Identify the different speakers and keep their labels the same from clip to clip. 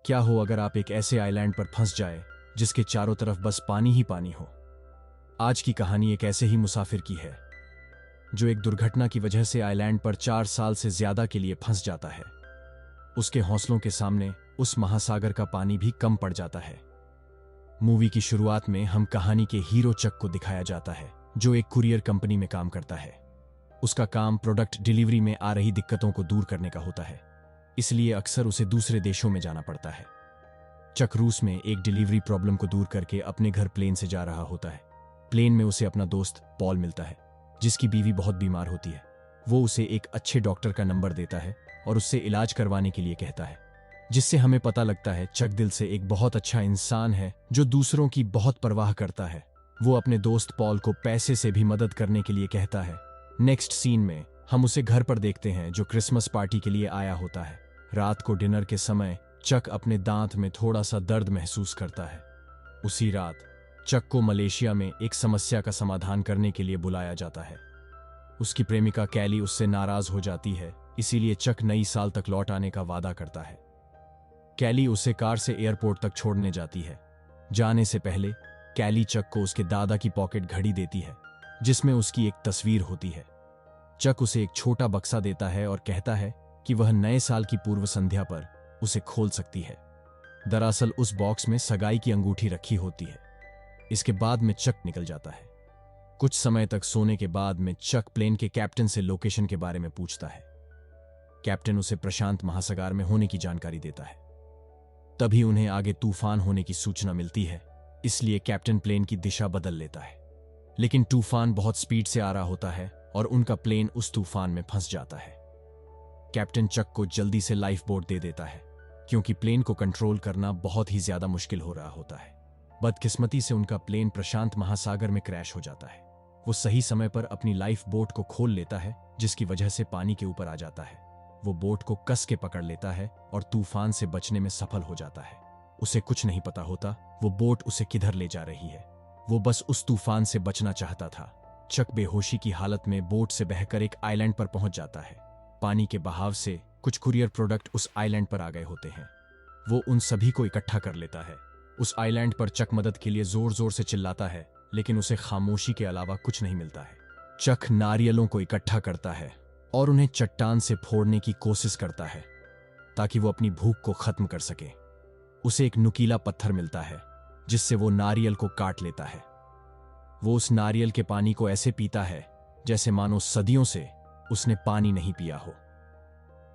Speaker 1: क्या हो अगर आप एक ऐसे आइलैंड पर फंस जाए जिसके चारों तरफ बस पानी ही पानी हो। आज की कहानी एक ऐसे ही मुसाफिर की है जो एक दुर्घटना की वजह से आइलैंड पर 4 साल से ज्यादा के लिए फंस जाता है। उसके हौसलों के सामने उस महासागर का पानी भी कम पड़ जाता है। मूवी की शुरुआत में हम कहानी के हीरो चक को दिखाया जाता है जो एक कुरियर कंपनी में काम करता है। उसका काम प्रोडक्ट डिलीवरी में आ रही दिक्कतों को दूर करने का होता है, इसलिए अक्सर उसे दूसरे देशों में जाना पड़ता है। चक रूस में एक डिलीवरी प्रॉब्लम को दूर करके अपने घर प्लेन से जा रहा होता है। प्लेन में उसे अपना दोस्त पॉल मिलता है जिसकी बीवी बहुत बीमार होती है। वो उसे एक अच्छे डॉक्टर का नंबर देता है और उससे इलाज करवाने के लिए कहता है, जिससे हमें पता लगता है चक दिल से एक बहुत अच्छा इंसान है जो दूसरों की बहुत परवाह करता है। वो अपने दोस्त पॉल को पैसे से भी मदद करने के लिए कहता है। नेक्स्ट सीन में हम उसे घर पर देखते हैं जो क्रिसमस पार्टी के लिए आया होता है। रात को डिनर के समय चक अपने दांत में थोड़ा सा दर्द महसूस करता है। उसी रात चक को मलेशिया में एक समस्या का समाधान करने के लिए बुलाया जाता है। उसकी प्रेमिका कैली उससे नाराज हो जाती है, इसीलिए चक नई साल तक लौट आने का वादा करता है। कैली उसे कार से एयरपोर्ट तक छोड़ने जाती है। जाने से पहले कैली चक को उसके दादा की पॉकेट घड़ी देती है जिसमें उसकी एक तस्वीर होती है। चक उसे एक छोटा बक्सा देता है और कहता है कि वह नए साल की पूर्व संध्या पर उसे खोल सकती है। दरअसल उस बॉक्स में सगाई की अंगूठी रखी होती है। इसके बाद में चक निकल जाता है। कुछ समय तक सोने के बाद में चक प्लेन के कैप्टन से लोकेशन के बारे में पूछता है। कैप्टन उसे प्रशांत महासागर में होने की जानकारी देता है। तभी उन्हें आगे तूफान होने की सूचना मिलती है, इसलिए कैप्टन प्लेन की दिशा बदल लेता है। लेकिन तूफान बहुत स्पीड से आ रहा होता है और उनका प्लेन उस तूफान में फंस जाता है। कैप्टन चक को जल्दी से लाइफ बोट दे देता है क्योंकि प्लेन को कंट्रोल करना बहुत ही ज्यादा मुश्किल हो रहा होता है। बदकिस्मती से उनका प्लेन प्रशांत महासागर में क्रैश हो जाता है। वो सही समय पर अपनी लाइफ बोट को खोल लेता है जिसकी वजह से पानी के ऊपर आ जाता है। वो बोट को कस के पकड़ लेता है और तूफान से बचने में सफल हो जाता है। उसे कुछ नहीं पता होता वो बोट उसे किधर ले जा रही है। वो बस उस तूफान से बचना चाहता था। चक बेहोशी की हालत में बोट से बहकर एक आइलैंड पर पहुंच जाता है। पानी के बहाव से कुछ कुरियर प्रोडक्ट उस आइलैंड पर आ गए होते हैं। वो उन सभी को इकट्ठा कर लेता है। उस आइलैंड पर चक मदद के लिए जोर जोर से चिल्लाता है, लेकिन उसे खामोशी के अलावा कुछ नहीं मिलता है। चक नारियलों को इकट्ठा करता है और उन्हें चट्टान से फोड़ने की कोशिश करता है ताकि वो अपनी भूख को खत्म कर सके। उसे एक नुकीला पत्थर मिलता है जिससे वो नारियल को काट लेता है। वो उस नारियल के पानी को ऐसे पीता है जैसे मानो सदियों से उसने पानी नहीं पिया हो।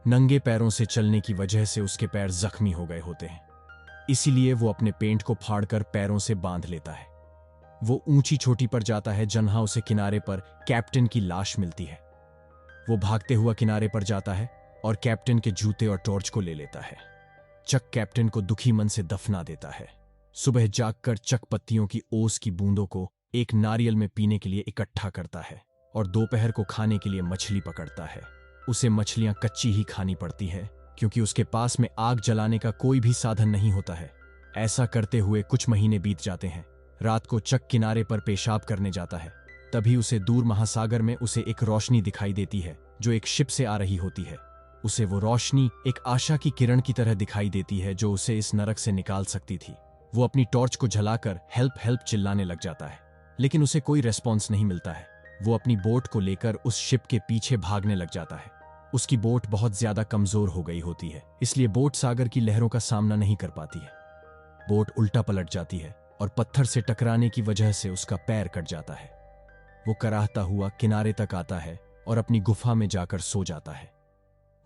Speaker 1: नंगे पैरों से चलने की वजह से उसके पैर जख्मी हो गए होते हैं, इसीलिए वो अपने पेंट को फाड़कर पैरों से बांध लेता है। वो ऊंची चोटी पर जाता है जहां उसे किनारे पर कैप्टन की लाश मिलती है। वो भागते हुआ किनारे पर जाता है और कैप्टन के जूते और टॉर्च को ले लेता है। चक कैप्टन को दुखी मन से दफना देता है। सुबह जागकर चक पत्तियों की ओस की बूंदों को एक नारियल में पीने के लिए इकट्ठा करता है और दोपहर को खाने के लिए मछली पकड़ता है। उसे मछलियां कच्ची ही खानी पड़ती है क्योंकि उसके पास में आग जलाने का कोई भी साधन नहीं होता है। ऐसा करते हुए कुछ महीने बीत जाते हैं। रात को चक किनारे पर पेशाब करने जाता है। तभी उसे दूर महासागर में उसे एक रोशनी दिखाई देती है जो एक शिप से आ रही होती है। उसे वो रोशनी एक आशा की किरण की तरह दिखाई देती है जो उसे इस नरक से निकाल सकती थी। वो अपनी टॉर्च को जलाकर हेल्प हेल्प चिल्लाने लग जाता है, लेकिन उसे कोई रेस्पॉन्स नहीं मिलता है। वो अपनी बोट को लेकर उस शिप के पीछे भागने लग जाता है। उसकी बोट बहुत ज्यादा कमजोर हो गई होती है, इसलिए बोट सागर की लहरों का सामना नहीं कर पाती है। बोट उल्टा पलट जाती है और पत्थर से टकराने की वजह से उसका पैर कट जाता है। वो कराहता हुआ किनारे तक आता है और अपनी गुफा में जाकर सो जाता है।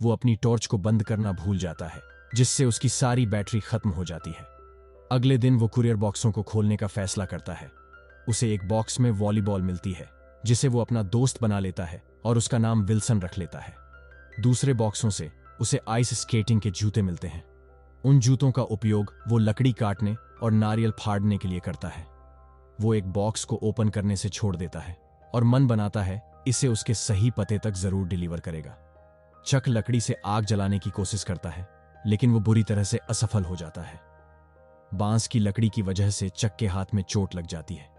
Speaker 1: वो अपनी टॉर्च को बंद करना भूल जाता है जिससे उसकी सारी बैटरी खत्म हो जाती है। अगले दिन वो कुरियर बॉक्सों को खोलने का फैसला करता है। उसे एक बॉक्स में वॉलीबॉल मिलती है जिसे वो अपना दोस्त बना लेता है और उसका नाम विल्सन रख लेता है। दूसरे बॉक्सों से उसे आइस स्केटिंग के जूते मिलते हैं। उन जूतों का उपयोग वो लकड़ी काटने और नारियल फाड़ने के लिए करता है। वो एक बॉक्स को ओपन करने से छोड़ देता है और मन बनाता है इसे उसके सही पते तक जरूर डिलीवर करेगा। चक लकड़ी से आग जलाने की कोशिश करता है, लेकिन वो बुरी तरह से असफल हो जाता है। बांस की लकड़ी की वजह से चक के हाथ में चोट लग जाती है।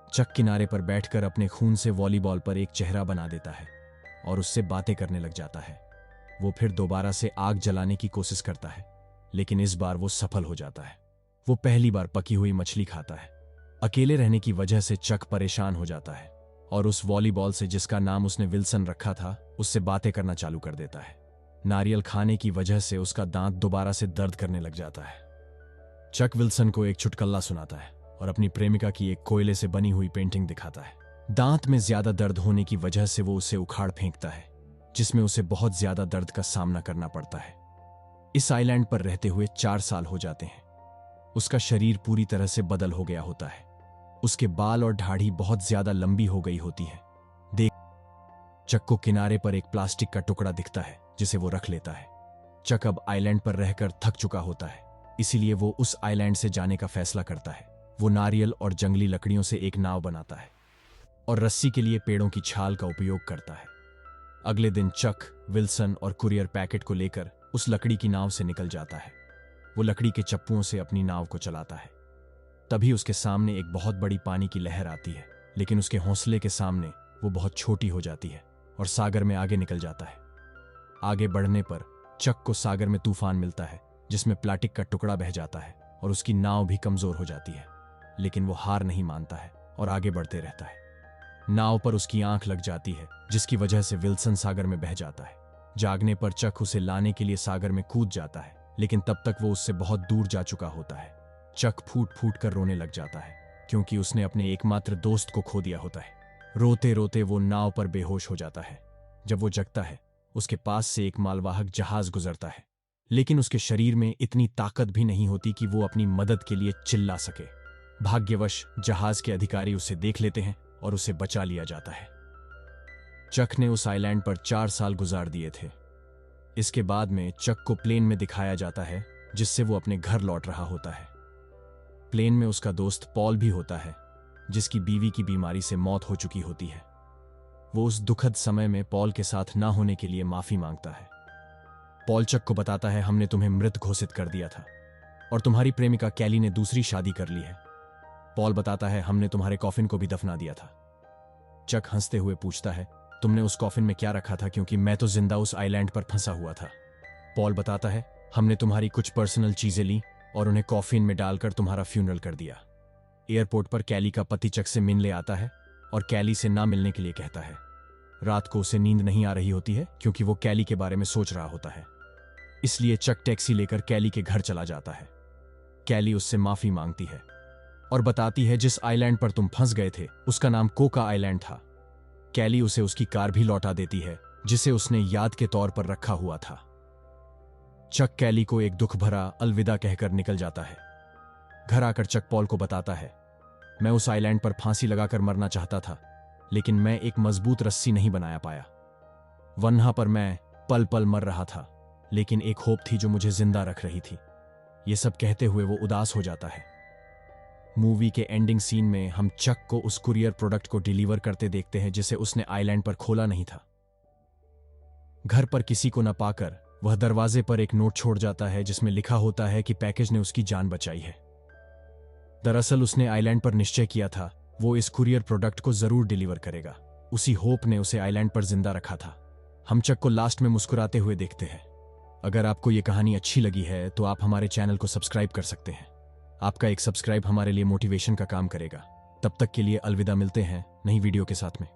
Speaker 1: चक किनारे पर बैठकर अपने खून से वॉलीबॉल पर एक चेहरा बना देता है और उससे बातें करने लग जाता है। वो फिर दोबारा से आग जलाने की कोशिश करता है, लेकिन इस बार वो सफल हो जाता है। वो पहली बार पकी हुई मछली खाता है। अकेले रहने की वजह से चक परेशान हो जाता है और उस वॉलीबॉल से, जिसका नाम उसने विल्सन रखा था, उससे बातें करना चालू कर देता है। नारियल खाने की वजह से उसका दांत दोबारा से दर्द करने लग जाता है। चक विल्सन को एक चुटकुला सुनाता है और अपनी प्रेमिका की एक कोयले से बनी हुई पेंटिंग दिखाता है। दांत में ज्यादा दर्द होने की वजह से वो उसे उखाड़ फेंकता है, जिसमें उसे बहुत ज्यादा दर्द का सामना करना पड़ता है। इस आइलैंड पर रहते हुए 4 साल हो जाते हैं। उसका शरीर पूरी तरह से बदल हो गया होता है। उसके बाल और दाढ़ी बहुत ज्यादा लंबी हो गई होती है। देख, चक को किनारे पर एक प्लास्टिक का टुकड़ा दिखता है, जिसे वो रख लेता है। चक अब आइलैंड पर रहकर थक चुका होता है, इसीलिए वो उस आइलैंड से जाने का फैसला करता है। वो नारियल और जंगली लकड़ियों से एक नाव बनाता है और रस्सी के लिए पेड़ों की छाल का उपयोग करता है। अगले दिन चक विल्सन और कुरियर पैकेट को लेकर उस लकड़ी की नाव से निकल जाता है। वो लकड़ी के चप्पुओं से अपनी नाव को चलाता है। तभी उसके सामने एक बहुत बड़ी पानी की लहर आती है, लेकिन उसके हौसले के सामने वो बहुत छोटी हो जाती है और सागर में आगे निकल जाता है। आगे बढ़ने पर चक को सागर में तूफान मिलता है, जिसमें प्लास्टिक का टुकड़ा बह जाता है और उसकी नाव भी कमजोर हो जाती है। लेकिन वो हार नहीं मानता है और आगे बढ़ते रहता है। नाव पर उसकी आंख लग जाती है, जिसकी वजह से विल्सन सागर में बह जाता है। जागने पर चक उसे लाने के लिए सागर में कूद जाता है, लेकिन तब तक वो उससे बहुत दूर जा चुका होता है। चक फूट फूट कर रोने लग जाता है, क्योंकि उसने अपने एकमात्र दोस्त को खो दिया होता है। रोते रोते वो नाव पर बेहोश हो जाता है। जब वो जगता है, उसके पास से एक मालवाहक जहाज गुजरता है, लेकिन उसके शरीर में इतनी ताकत भी नहीं होती कि वो अपनी मदद के लिए चिल्ला सके। भाग्यवश जहाज के अधिकारी उसे देख लेते हैं और उसे बचा लिया जाता है। चक ने उस आइलैंड पर 4 साल गुजार दिए थे। इसके बाद में चक को प्लेन में दिखाया जाता है, जिससे वो अपने घर लौट रहा होता है। प्लेन में उसका दोस्त पॉल भी होता है, जिसकी बीवी की बीमारी से मौत हो चुकी होती है। वो उस दुखद समय में पॉल के साथ ना होने के लिए माफी मांगता है। पॉल चक को बताता है, हमने तुम्हें मृत घोषित कर दिया था और तुम्हारी प्रेमिका कैली ने दूसरी शादी कर ली है। पॉल बताता है, हमने तुम्हारे कॉफिन को भी दफना दिया था। चक हंसते हुए पूछता है, तुमने उस कॉफिन में क्या रखा था, क्योंकि मैं तो जिंदा उस आइलैंड पर फंसा हुआ था। पॉल बताता है, हमने तुम्हारी कुछ पर्सनल चीजें ली और उन्हें कॉफिन में डालकर तुम्हारा फ्यूनरल कर दिया। एयरपोर्ट पर कैली का पति चक से मिलने आता है और कैली से ना मिलने के लिए कहता है। रात को उसे नींद नहीं आ रही होती है, क्योंकि वो कैली के बारे में सोच रहा होता है। इसलिए चक टैक्सी लेकर कैली के घर चला जाता है। कैली उससे माफी मांगती है और बताती है, जिस आइलैंड पर तुम फंस गए थे उसका नाम कोका आइलैंड था। कैली उसे उसकी कार भी लौटा देती है, जिसे उसने याद के तौर पर रखा हुआ था। चक कैली को एक दुख भरा अलविदा कहकर निकल जाता है। घर आकर चक पॉल को बताता है, मैं उस आइलैंड पर फांसी लगाकर मरना चाहता था, लेकिन मैं एक मजबूत रस्सी नहीं बनाया पाया। वन्हा पर मैं पल पल मर रहा था, लेकिन एक होप थी जो मुझे जिंदा रख रही थी। ये सब कहते हुए वो उदास हो जाता है। मूवी के एंडिंग सीन में हम चक को उस कुरियर प्रोडक्ट को डिलीवर करते देखते हैं, जिसे उसने आइलैंड पर खोला नहीं था। घर पर किसी को न पाकर वह दरवाजे पर एक नोट छोड़ जाता है, जिसमें लिखा होता है कि पैकेज ने उसकी जान बचाई है। दरअसल उसने आइलैंड पर निश्चय किया था वो इस कुरियर प्रोडक्ट को जरूर डिलीवर करेगा। उसी होप ने उसे आइलैंड पर जिंदा रखा था। हम चक को लास्ट में मुस्कुराते हुए देखते हैं। अगर आपको यह कहानी अच्छी लगी है तो आप हमारे चैनल को सब्सक्राइब कर सकते हैं। आपका एक सब्सक्राइब हमारे लिए मोटिवेशन का काम करेगा। तब तक के लिए अलविदा, मिलते हैं नई वीडियो के साथ में।